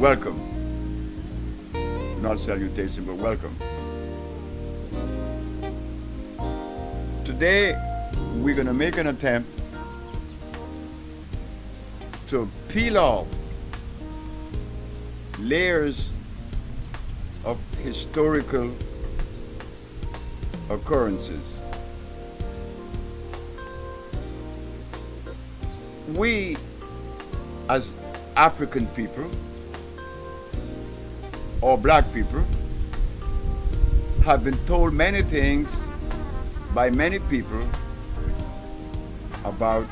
welcome. Not salutation, but welcome. Today, we're going to make an attempt to peel off layers of historical occurrences. We, as African people, or black people, have been told many things by many people about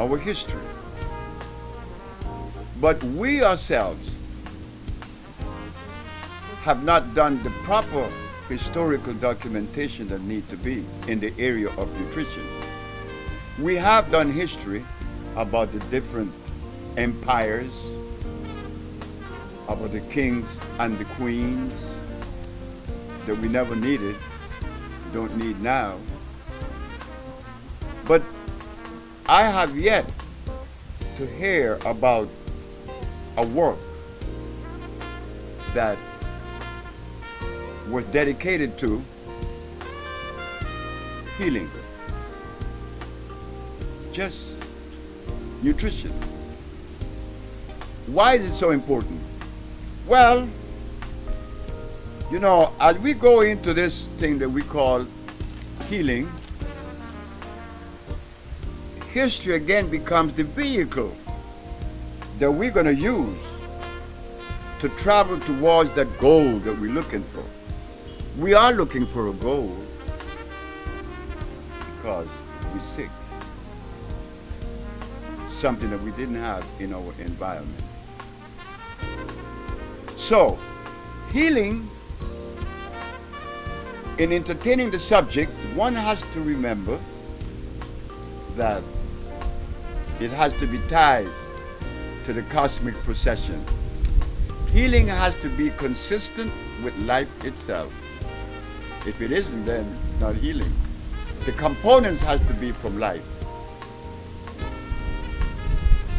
our history. But we ourselves have not done the proper historical documentation that need to be in the area of nutrition. We have done history about the different empires, about the kings and the queens that we never needed, don't need now. But I have yet to hear about a work that was dedicated to healing, just nutrition. Why is it so important? Well, as we go into this thing that we call healing, history again becomes the vehicle that we're going to use to travel towards that goal that we're looking for. We are looking for a goal because we're sick. Something that we didn't have in our environment. So, healing, in entertaining the subject, one has to remember that it has to be tied to the cosmic procession. Healing has to be consistent with life itself. If it isn't, then it's not healing. The components has to be from life.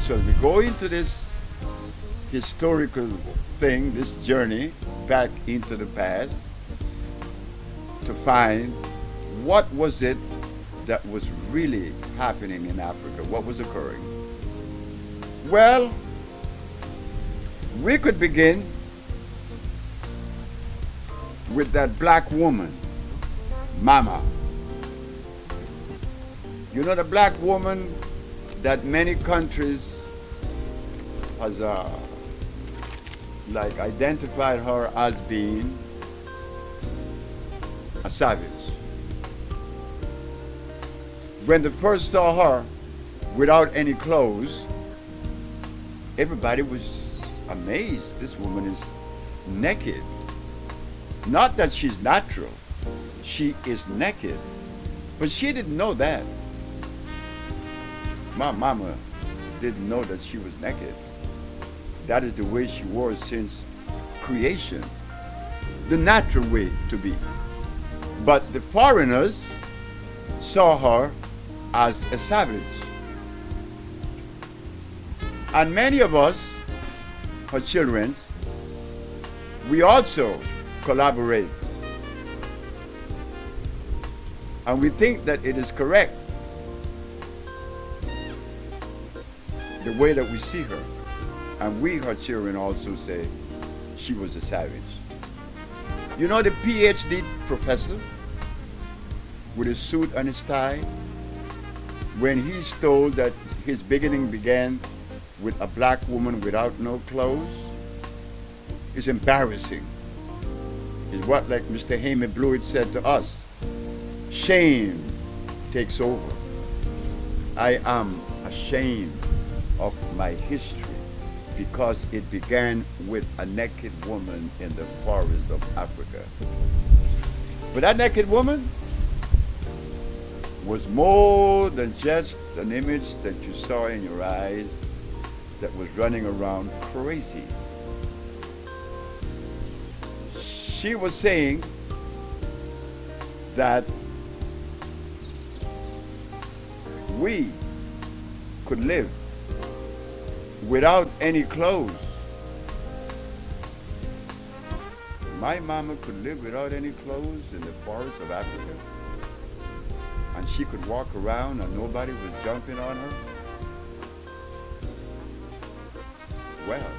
So we go into this historical thing, this journey back into the past to find what was it that was really happening in Africa, what was occurring. Well, we could begin with that black woman, Mama. The black woman that many countries has identified her as being a savage. When they first saw her without any clothes, everybody was amazed. This woman is naked. Not that she's natural, she is naked. But she didn't know that. My mama didn't know that she was naked. That is the way she was since creation, the natural way to be. But the foreigners saw her as a savage. And many of us, her children, we also collaborate. And we think that it is correct, the way that we see her. And we, her children, also say she was a savage. The PhD professor with his suit and his tie, when he's told that his beginning began with a black woman without no clothes, it's embarrassing. It's what, like Mr. Heyman Blewett said to us, shame takes over. I am ashamed of my history because it began with a naked woman in the forests of Africa. But that naked woman was more than just an image that you saw in your eyes that was running around crazy. She was saying that we could live without any clothes My mama could live without any clothes in the forests of Africa, and she could walk around and nobody was jumping on her. Well,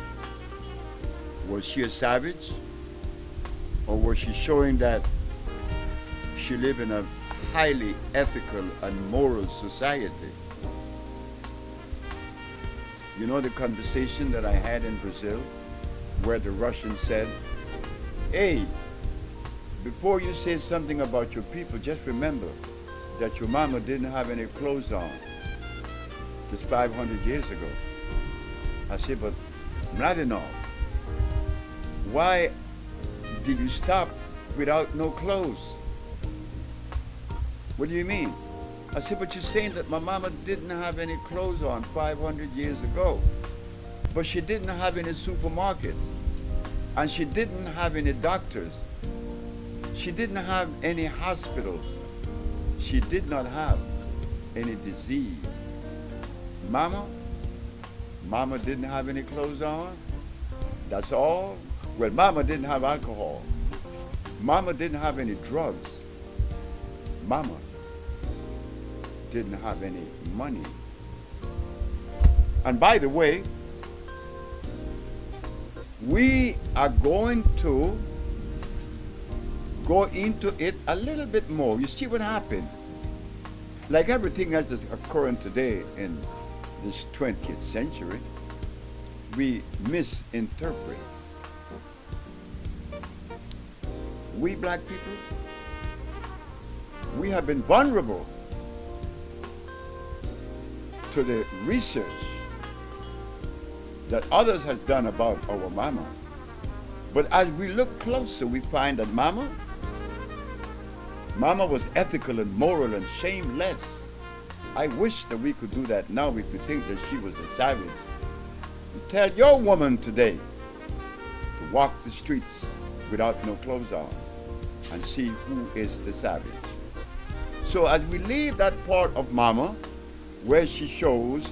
was she a savage? Or was she showing that she lived in a highly ethical and moral society? You know the conversation that I had in Brazil where the Russian said, hey, before you say something about your people, just remember that your mama didn't have any clothes on just 500 years ago. I said, but Mladinov, why did you stop without no clothes? What do you mean? I said, but you're saying that my mama didn't have any clothes on 500 years ago, but she didn't have any supermarkets, and she didn't have any doctors. She didn't have any hospitals. She did not have any disease. Mama didn't have any clothes on. That's all. Well, mama didn't have alcohol. Mama didn't have any drugs. Mama didn't have any money. And by the way, we are going to go into it a little bit more. You see what happened? Like everything else that's occurring today in this 20th century, we misinterpret. We black people, we have been vulnerable to the research that others has done about our mama. But as we look closer, we find that mama was ethical and moral and shameless. I wish that we could do that now if we think that she was a savage. You tell your woman today to walk the streets without no clothes on and see who is the savage. So as we leave that part of mama where she shows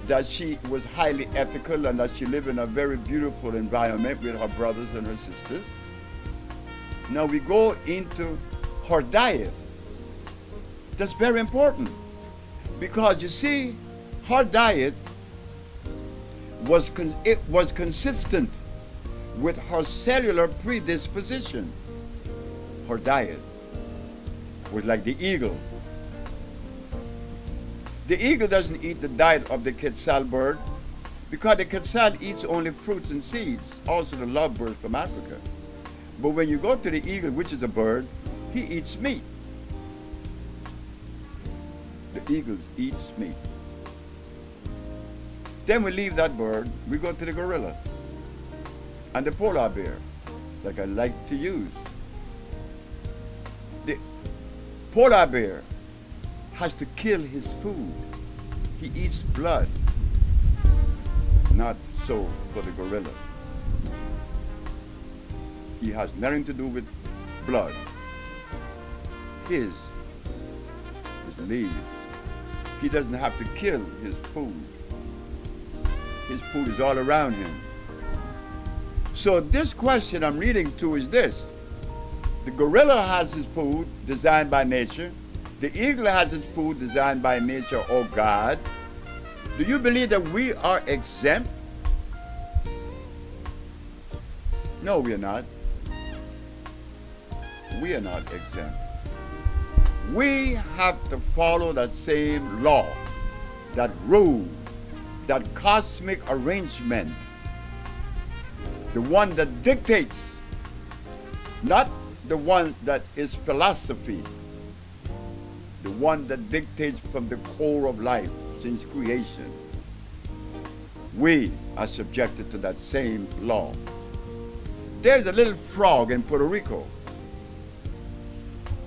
that she was highly ethical and that she lived in a very beautiful environment with her brothers and her sisters, now we go into her diet. That's very important because you see, her diet was consistent with her cellular predisposition. Her diet was like the eagle. The eagle doesn't eat the diet of the quetzal bird because the quetzal eats only fruits and seeds, also the lovebird from Africa. But when you go to the eagle, which is a bird, he eats meat. The eagle eats meat. Then we leave that bird, we go to the gorilla and the polar bear, like I like to use. The polar bear has to kill his food. He eats blood. Not so for the gorilla. He has nothing to do with blood. His is leave. He doesn't have to kill his food. His food is all around him. So this question I'm reading to is this. The gorilla has his food designed by nature. The eagle has its food designed by nature or God. Do you believe that we are exempt? No, we are not. We are not exempt. We have to follow that same law, that rule, that cosmic arrangement, the one that dictates, not the one that is philosophy, the one that dictates from the core of life since creation. We are subjected to that same law. There's a little frog in Puerto Rico.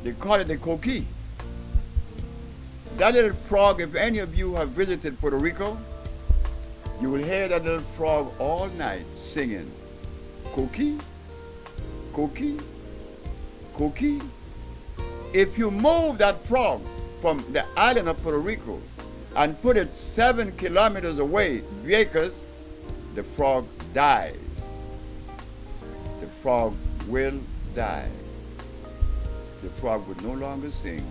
They call it the coqui. That little frog, if any of you have visited Puerto Rico, you will hear that little frog all night singing, coqui, coqui, coqui. If you move that frog from the island of Puerto Rico and put it 7 kilometers away, Vieques, the frog dies. The frog will die. The frog would no longer sing.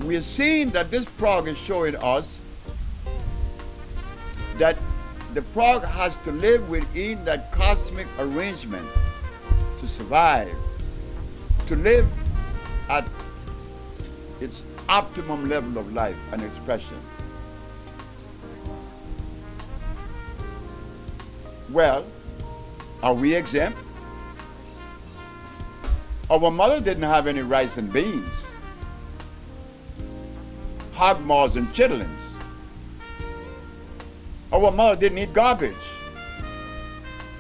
We're seeing that this frog is showing us that the frog has to live within that cosmic arrangement to survive, to live at its optimum level of life and expression. Well, are we exempt? Our mother didn't have any rice and beans, hog maws and chitlins. Our mother didn't eat garbage,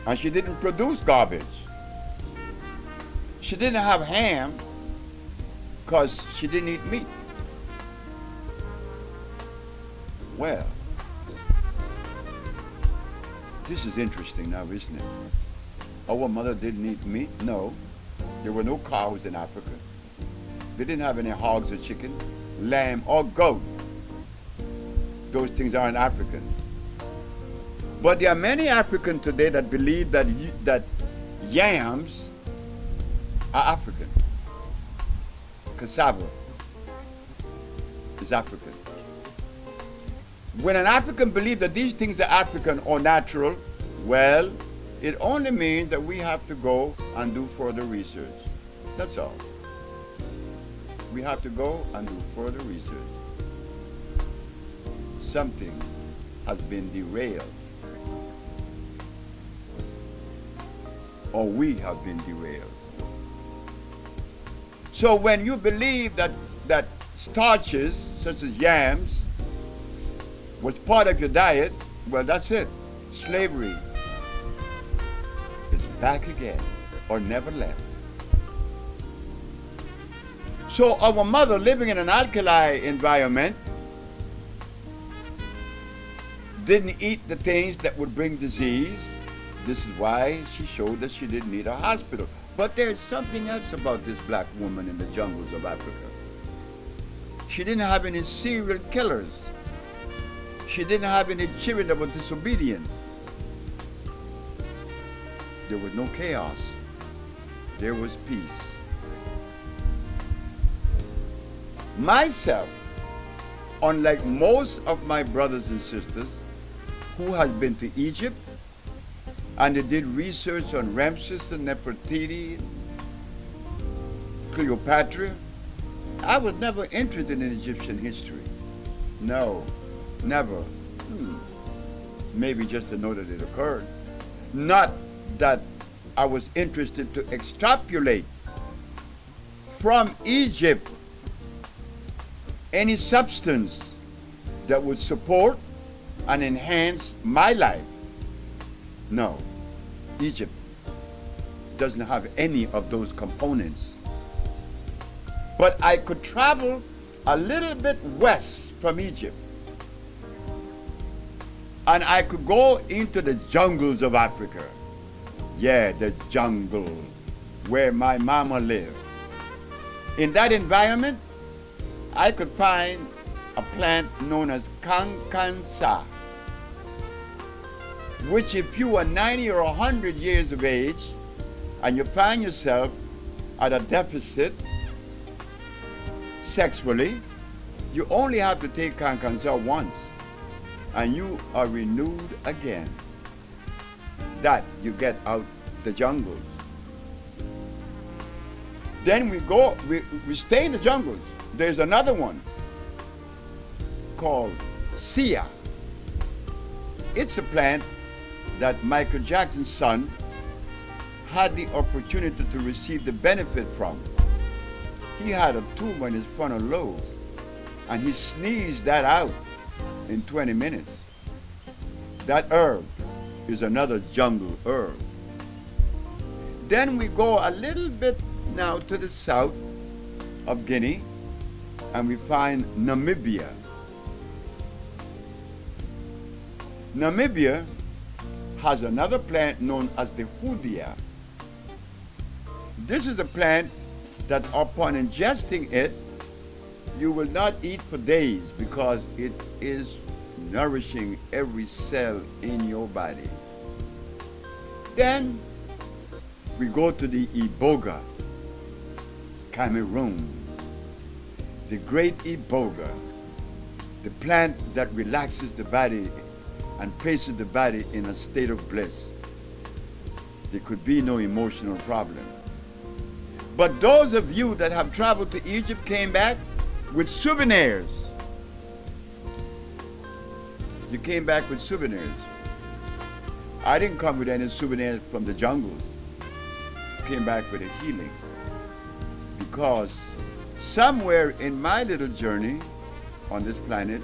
and she didn't produce garbage. She didn't have ham because she didn't eat meat. Well, this is interesting now, isn't it? Our mother didn't eat meat? No. There were no cows in Africa. They didn't have any hogs or chicken, lamb or goat. Those things aren't African. But there are many Africans today that believe that yams are African. Cassava is African. When an African believes that these things are African or natural, well, it only means that we have to go and do further research. That's all. We have to go and do further research. Something has been derailed. Or we have been derailed. So when you believe that starches, such as yams, was part of your diet, well, that's it. Slavery is back again, or never left. So our mother, living in an alkali environment, didn't eat the things that would bring disease. This is why she showed that she didn't need a hospital. But there's something else about this black woman in the jungles of Africa. She didn't have any serial killers. She didn't have any children that were disobedient. There was no chaos. There was peace. Myself, unlike most of my brothers and sisters who has been to Egypt, and they did research on Ramses and Nefertiti, Cleopatra, I was never interested in Egyptian history. No, never. Maybe just to know that it occurred. Not that I was interested to extrapolate from Egypt any substance that would support and enhance my life. No, Egypt doesn't have any of those components. But I could travel a little bit west from Egypt, and I could go into the jungles of Africa. Yeah, the jungle where my mama lived. In that environment, I could find a plant known as kankansa, which if you are 90 or 100 years of age and you find yourself at a deficit sexually, you only have to take kankansa once and you are renewed again. That you get out the jungles. Then we stay in the jungles. There's another one called Sia. It's a plant that Michael Jackson's son had the opportunity to receive the benefit from. He had a tumor in his frontal lobe, and he sneezed that out in 20 minutes. That herb is another jungle herb. Then we go a little bit now to the south of Guinea, and we find Namibia. Namibia has another plant known as the hoodia. This is a plant that upon ingesting it, you will not eat for days because it is nourishing every cell in your body. Then We go to the Iboga, Cameroon. The great Iboga, the plant that relaxes the body and places the body in a state of bliss. There could be no emotional problem. But those of you that have traveled to Egypt came back with souvenirs. You came back with souvenirs. I didn't come with any souvenirs from the jungle. Came back with a healing. Because somewhere in my little journey on this planet,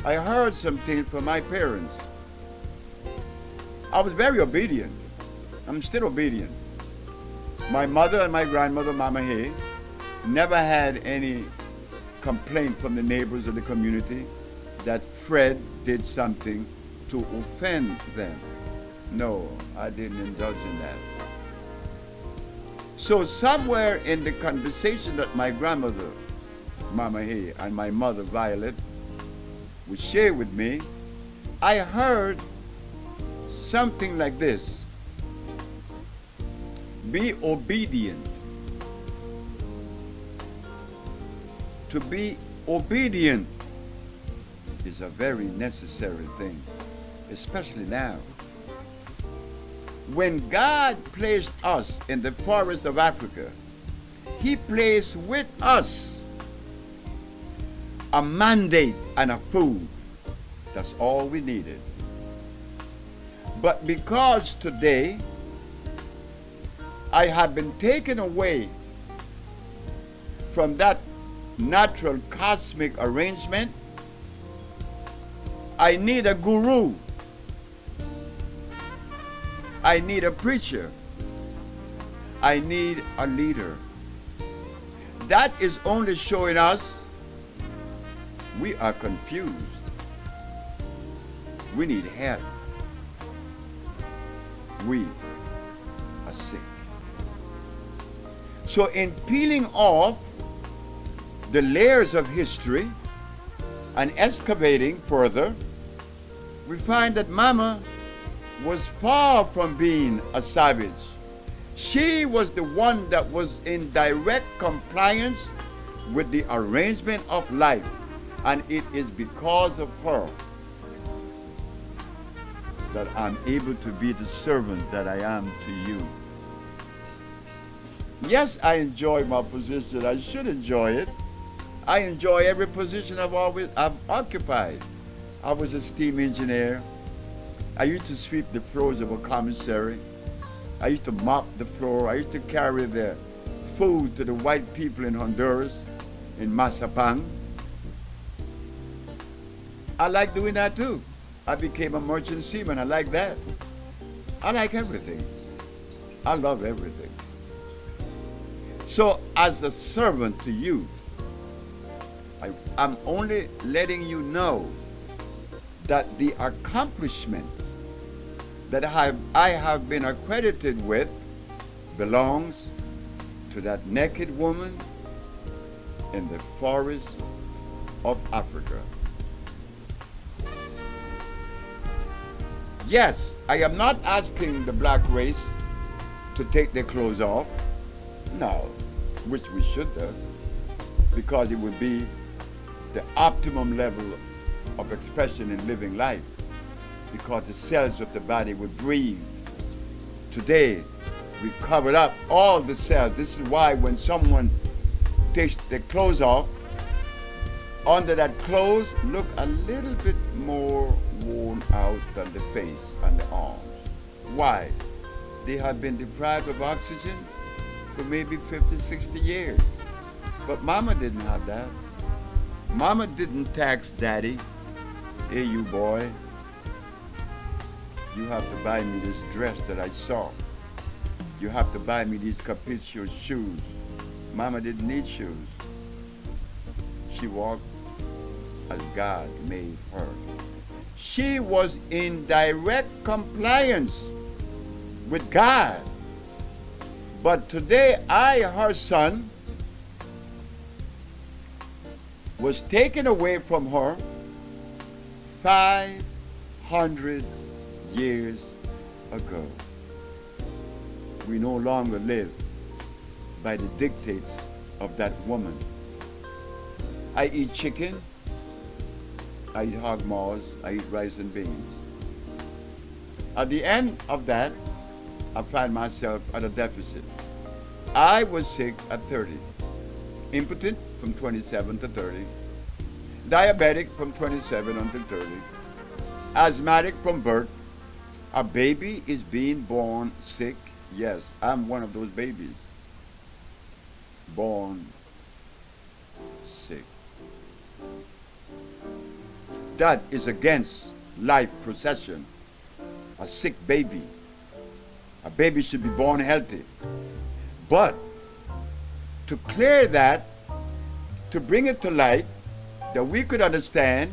I heard some things from my parents. I was very obedient. I'm still obedient. My mother and my grandmother, Mama Hay, never had any complaint from the neighbors of the community that Fred did something to offend them. No, I didn't indulge in that. So somewhere in the conversation that my grandmother, Mama Hay, and my mother, Violet, would share with me, I heard something like this: be obedient. To be obedient is a very necessary thing, especially now. When God placed us in the forest of Africa, He placed with us a mandate and a food. That's all we needed. But because today I have been taken away from that natural cosmic arrangement, I need a guru. I need a preacher. I need a leader. That is only showing us we are confused. We need help. We are sick. So in peeling off the layers of history and excavating further, we find that Mama was far from being a savage. She was the one that was in direct compliance with the arrangement of life, and it is because of her that I'm able to be the servant that I am to you. Yes, I enjoy my position. I should enjoy it. I enjoy every position I've occupied. I was a steam engineer. I used to sweep the floors of a commissary. I used to mop the floor. I used to carry the food to the white people in Honduras, in Mazapán. I like doing that too. I became a merchant seaman. I like that. I like everything. I love everything. So as a servant to you, I'm only letting you know that the accomplishment that I have been accredited with belongs to that naked woman in the forest of Africa. Yes, I am not asking the black race to take their clothes off. No, which we should do, because it would be the optimum level of expression in living life, because the cells of the body would breathe. Today, we covered up all the cells. This is why when someone takes their clothes off, under that clothes look a little bit more worn out than the face and the arms. Why? They have been deprived of oxygen for maybe 50, 60 years. But Mama didn't have that. Mama didn't tax Daddy. Hey, you boy, you have to buy me this dress that I saw. You have to buy me these capricious shoes. Mama didn't need shoes. She walked as God made her. She was in direct compliance with God. But today, I, her son, was taken away from her 500 years ago. We no longer live by the dictates of that woman. I eat chicken, I eat hog maws, I eat rice and beans. At the end of that, I find myself at a deficit. I was sick at 30, impotent from 27 to 30, diabetic from 27 until 30, asthmatic from birth. A baby is being born sick. Yes, I'm one of those babies. Born sick. That is against life procession. A sick baby. A baby should be born healthy. But to clear that, to bring it to light, that we could understand,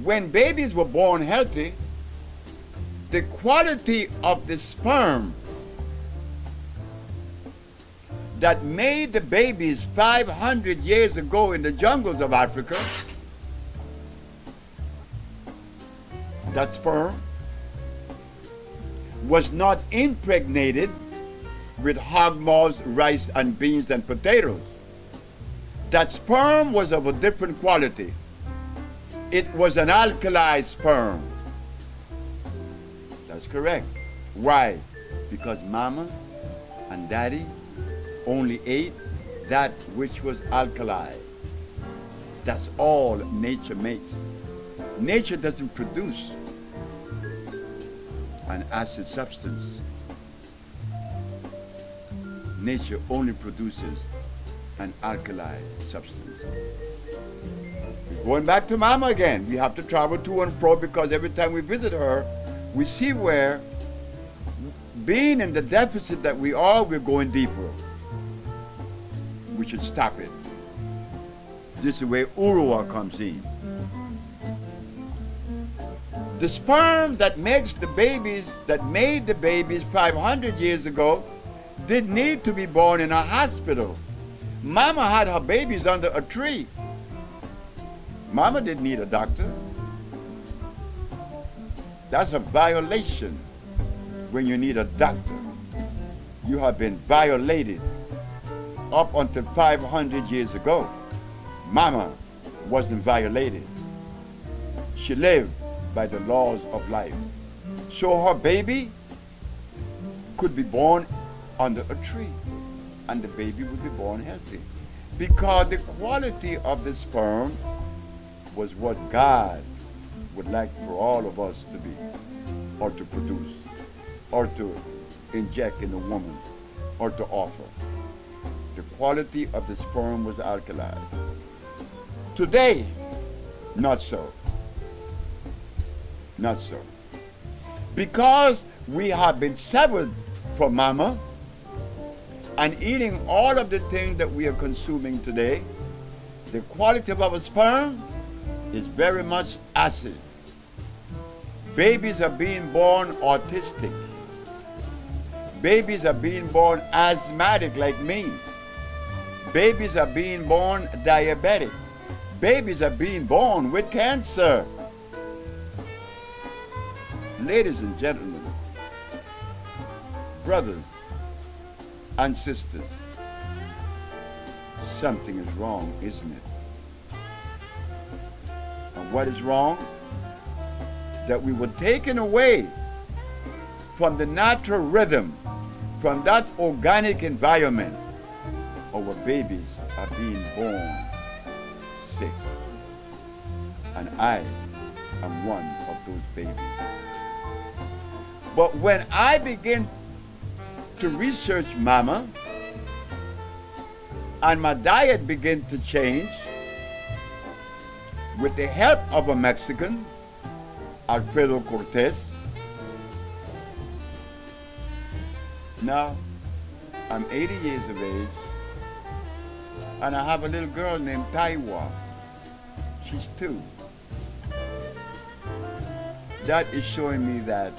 when babies were born healthy, the quality of the sperm that made the babies 500 years ago in the jungles of Africa, that sperm was not impregnated with hog maws, rice and beans and potatoes. That sperm was of a different quality. It was an alkali sperm. That's correct. Why? Because mama and daddy only ate that which was alkali. That's all nature makes. Nature doesn't produce an acid substance. Nature only produces an alkali substance. We're going back to mama again. We have to travel to and fro because every time we visit her, we see where, being in the deficit that we are, we're going deeper. We should stop it. This is where Urua comes in. The sperm that makes the babies, that made the babies 500 years ago, didn't need to be born in a hospital. Mama had her babies under a tree. Mama didn't need a doctor. That's a violation when you need a doctor. You have been violated. Up until 500 years ago, Mama wasn't violated. She lived by the laws of life. So her baby could be born under a tree and the baby would be born healthy because the quality of the sperm was what God would like for all of us to be, or to produce, or to inject in a woman, or to offer. The quality of the sperm was alkali. Today, not so. Not so. Because we have been severed from mama and eating all of the things that we are consuming today, the quality of our sperm is very much acid. Babies are being born autistic. Babies are being born asthmatic like me. Babies are being born diabetic. Babies are being born with cancer. Ladies and gentlemen, brothers and sisters, something is wrong, isn't it? And what is wrong? That we were taken away from the natural rhythm, from that organic environment. Our babies are being born sick. And I am one of those babies. But when I begin to research mama and my diet began to change with the help of a Mexican, Alfredo Cortez. Now, I'm 80 years of age and I have a little girl named Taiwa. She's 2. That is showing me that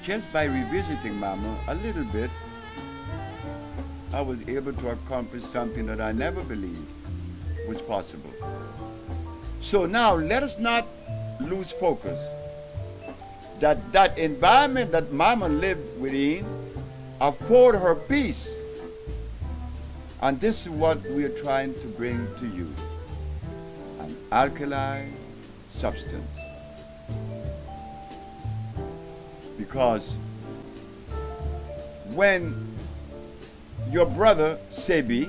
just by revisiting mama a little bit, I was able to accomplish something that I never believed was possible. So now let us not lose focus. that environment that Mama lived within afford her peace. And this is what we are trying to bring to you. An alkali substance. Because when your brother Sebi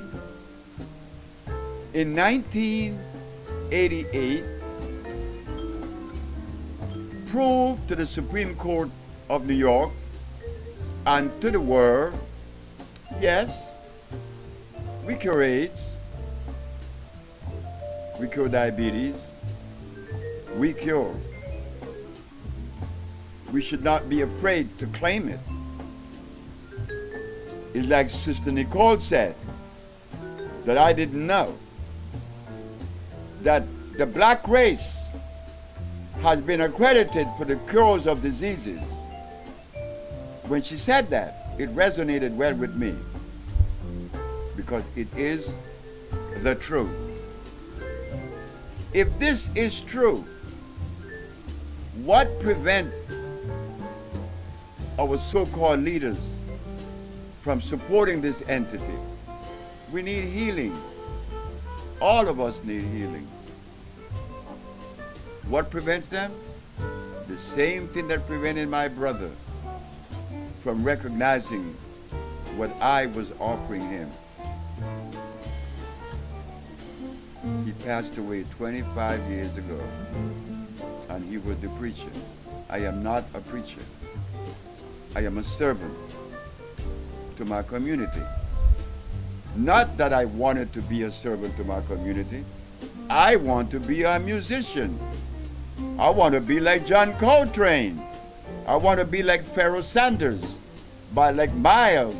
in 1988 proved to the Supreme Court of New York and to the world, yes, we cure AIDS, we cure diabetes, we cure. We should not be afraid to claim it. It's like Sister Nicole said, that I didn't know, that the black race has been accredited for the cures of diseases. When she said that, it resonated well with me, because it is the truth. If this is true, what prevents our so-called leaders from supporting this entity? We need healing. All of us need healing. What prevents them? The same thing that prevented my brother from recognizing what I was offering him. He passed away 25 years ago, and he was the preacher. I am not a preacher. I am a servant to my community. Not that I wanted to be a servant to my community. I want to be a musician. I want to be like John Coltrane. I want to be like Pharoah Sanders, like Miles,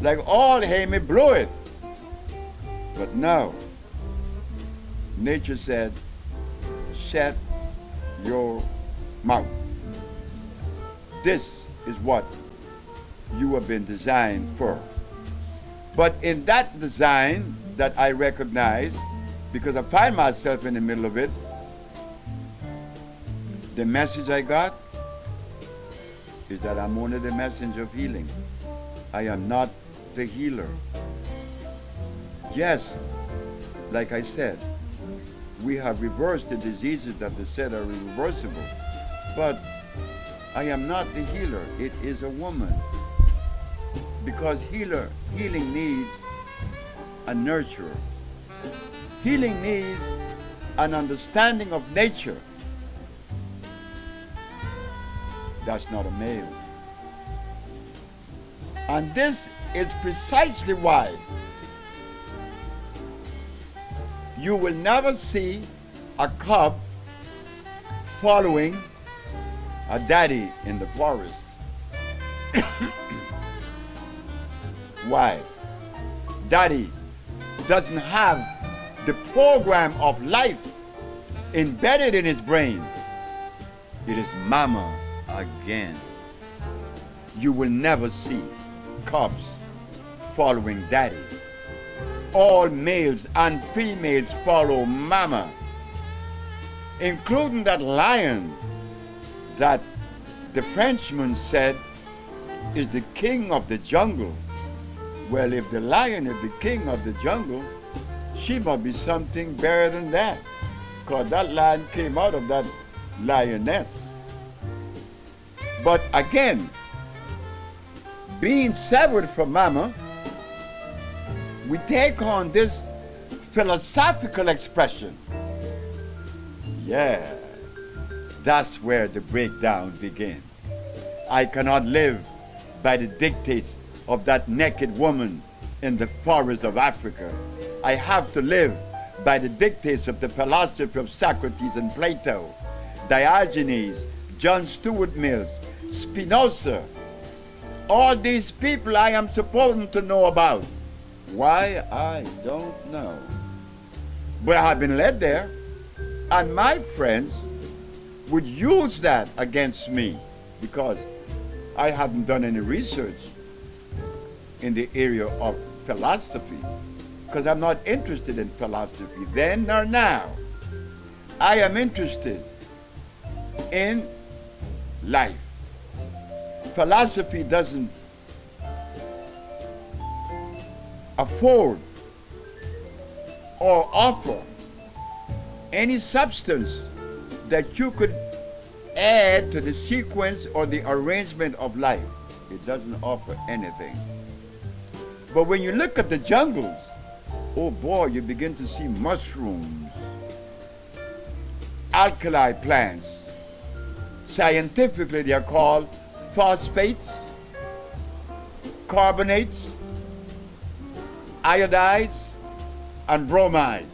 like all Amy Blewett. But no. Nature said, shut your mouth. This is what you have been designed for. But in that design that I recognize, because I find myself in the middle of it, the message I got is that I'm only the messenger of healing. I am not the healer. Yes, like I said, we have reversed the diseases that they said are irreversible. But I am not the healer. It is a woman. Because healing needs a nurturer. Healing needs an understanding of nature. That's not a male. And this is precisely why you will never see a cub following a daddy in the forest. Why? Daddy doesn't have the program of life embedded in his brain. It is mama again. You will never see cubs following daddy. All males and females follow mama, including that lion that the Frenchman said is the king of the jungle. Well, if the lion is the king of the jungle, she must be something better than that, because that lion came out of that lioness. But again, being severed from mama, we take on this philosophical expression. Yeah, that's where the breakdown begins. I cannot live by the dictates of that naked woman in the forest of Africa. I have to live by the dictates of the philosophy of Socrates and Plato, Diogenes, John Stuart Mills, Spinoza. All these people I am supposed to know about. Why? I don't know. But I have been led there, and my friends would use that against me because I haven't done any research in the area of philosophy, because I'm not interested in philosophy then nor now. I am interested in life. Philosophy doesn't afford or offer any substance that you could add to the sequence or the arrangement of life. It doesn't offer anything. But when you look at the jungles, oh boy, you begin to see mushrooms, alkali plants. Scientifically, they are called phosphates, carbonates, iodides, and bromides.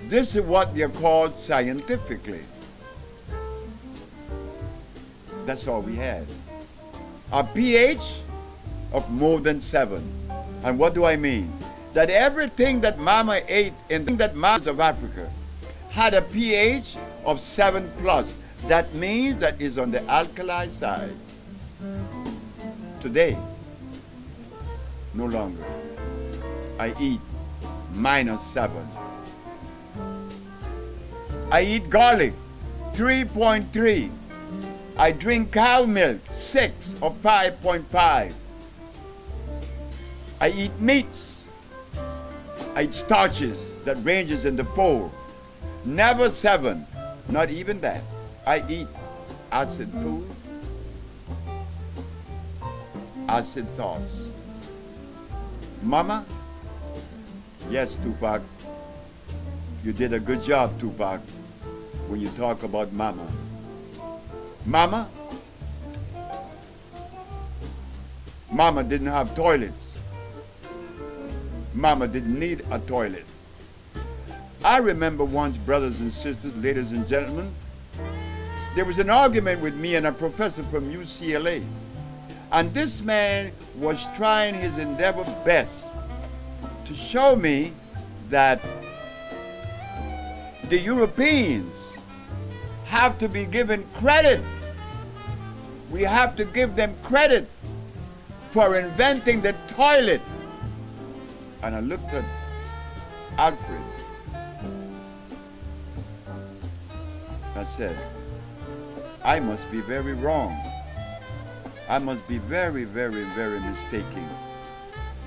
This is what they are called scientifically. That's all we had. A pH of more than 7. And what do I mean? That everything that Mama ate in the mountains of Africa had a pH of 7 plus. That means that is on the alkali side. Today, no longer. I eat -7. I eat garlic, 3.3. I drink cow milk, 6 or 5.5. I eat meats. I eat starches that ranges in the 4. Never 7, not even that. I eat acid food, acid thoughts. Mama, yes, Tupac, you did a good job, Tupac, when you talk about Mama. Mama didn't have toilets. Mama didn't need a toilet. I remember once, brothers and sisters, ladies and gentlemen, there was an argument with me and a professor from UCLA. And this man was trying his endeavor best to show me that the Europeans have to be given credit. We have to give them credit for inventing the toilet. And I looked at Alfred. I said, I must be very wrong. I must be very, very, very mistaken.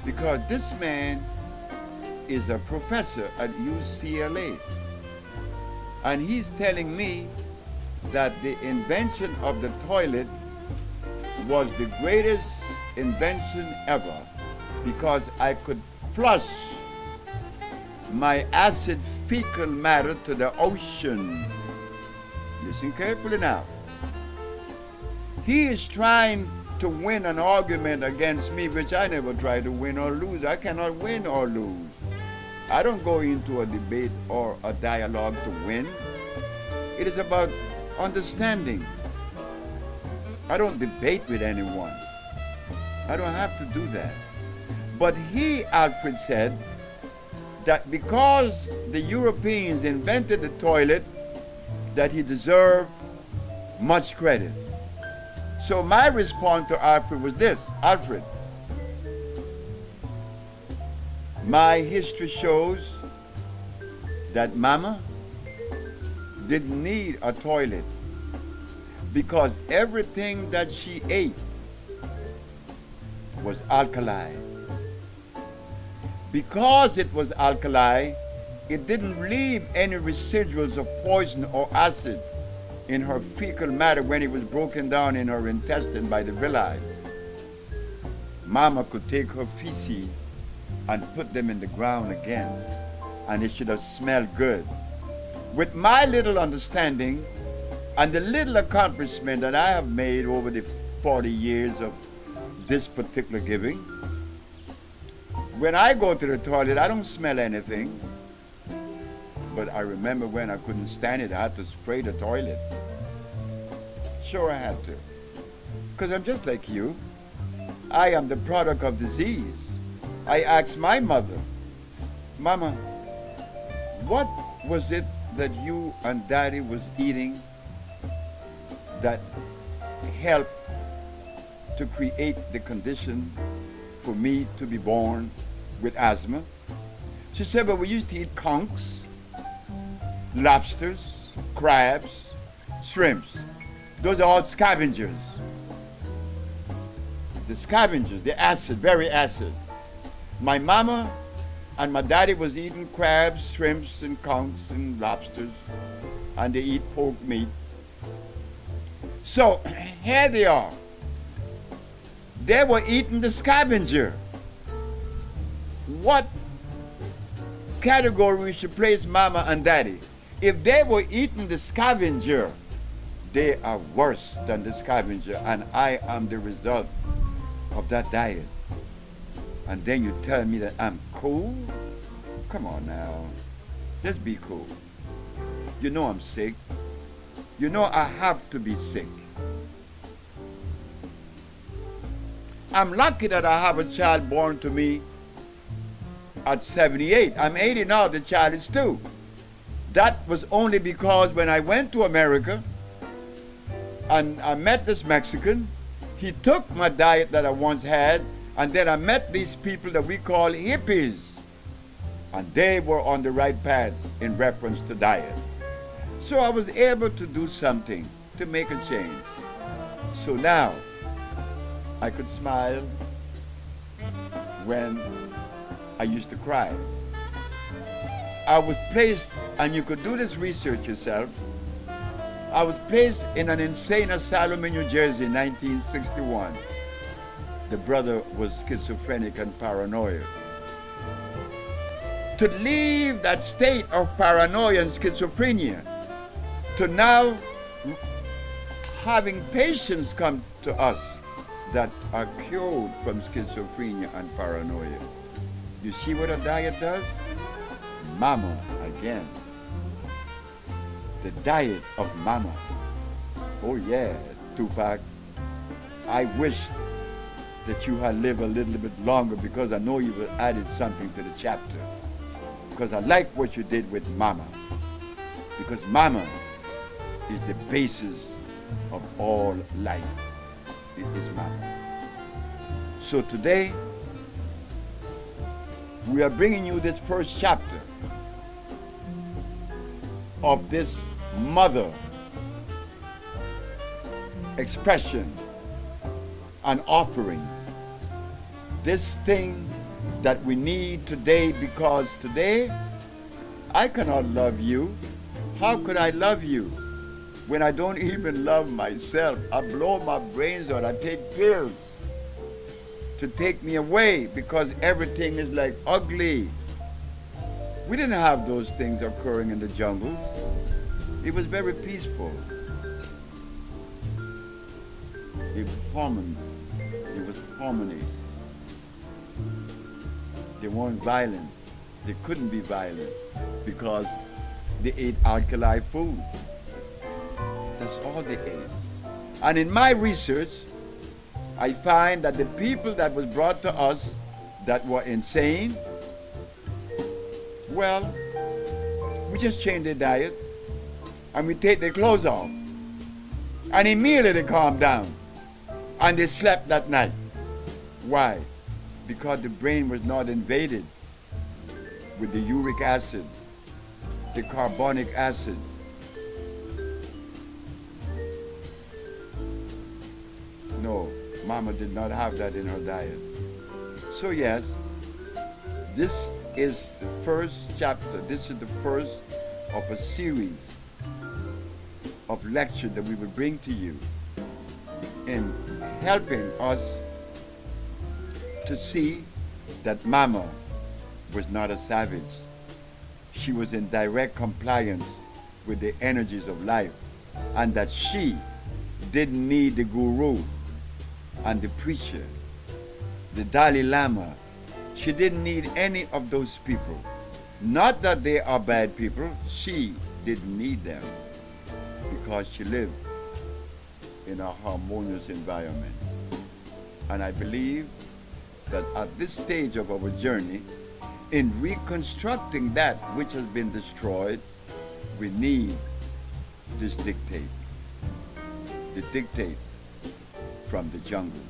Because this man is a professor at UCLA. And he's telling me that the invention of the toilet was the greatest invention ever, because I could flush my acid fecal matter to the ocean. Listen carefully now. He is trying to win an argument against me, which I never try to win or lose. I cannot win or lose. I don't go into a debate or a dialogue to win. It is about understanding. I don't debate with anyone. I don't have to do that. But he, Alfred, said that because the Europeans invented the toilet, that he deserved much credit. So my response to Alfred was this: Alfred, my history shows that Mama didn't need a toilet, because everything that she ate was alkali. Because it was alkali, it didn't leave any residuals of poison or acid in her fecal matter when it was broken down in her intestine by the villi. Mama could take her feces and put them in the ground again, and it should have smelled good. With my little understanding and the little accomplishment that I have made over the 40 years of this particular giving, when I go to the toilet, I don't smell anything. But I remember when I couldn't stand it, I had to spray the toilet. Sure, I had to. Because I'm just like you. I am the product of disease. I asked my mother, Mama, what was it that you and Daddy was eating that helped to create the condition for me to be born with asthma? She said, well, we used to eat conchs, lobsters, crabs, shrimps. Those are all scavengers. The scavengers, the acid, very acid. My mama and my daddy was eating crabs, shrimps, and conchs, and lobsters, and they eat pork meat. So here they are. They were eating the scavenger. What category we should place mama and daddy? If they were eating the scavenger, they are worse than the scavenger, and I am the result of that diet. And then you tell me that I'm cool? Come on now. Let's be cool. You know I'm sick. You know I have to be sick. I'm lucky that I have a child born to me at 78. I'm 80 now, the child is 2. That was only because when I went to America and I met this Mexican, he took my diet that I once had, and then I met these people that we call hippies. And they were on the right path in reference to diet. So I was able to do something to make a change. So now I could smile when I used to cry. I was placed, and you could do this research yourself, I was placed in an insane asylum in New Jersey in 1961. The brother was schizophrenic and paranoid. To leave that state of paranoia and schizophrenia to now having patients come to us that are cured from schizophrenia and paranoia. You see what a diet does? Mama again. The diet of mama. Oh yeah, Tupac. I wish that you had lived a little bit longer, because I know you would have added something to the chapter. Because I like what you did with mama. Because mama is the basis of all life. It is mama. So today, we are bringing you this first chapter of this mother expression and offering. This thing that we need today, because today I cannot love you. How could I love you when I don't even love myself? I blow my brains out. I take pills to take me away because everything is like ugly. We didn't have those things occurring in the jungles. It was very peaceful. It was harmony. It was harmony. They weren't violent. They couldn't be violent because they ate alkali food. That's all they ate. And in my research, I find that the people that was brought to us that were insane, well, we just change their diet and we take their clothes off. And immediately they calm down. And they slept that night. Why? Because the brain was not invaded with the uric acid, the carbonic acid. No, mama did not have that in her diet. So yes, this is the first chapter. This is the first of a series of lectures that we will bring to you in helping us to see that mama was not a savage. She was in direct compliance with the energies of life, and that she didn't need the guru and the preacher, the Dalai Lama. She didn't need any of those people. Not that they are bad people. She didn't need them because she lived in a harmonious environment. And I believe that at this stage of our journey, in reconstructing that which has been destroyed, we need this dictate. The dictate from the jungle.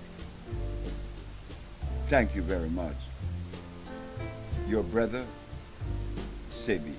Thank you very much. Your brother, Sebi.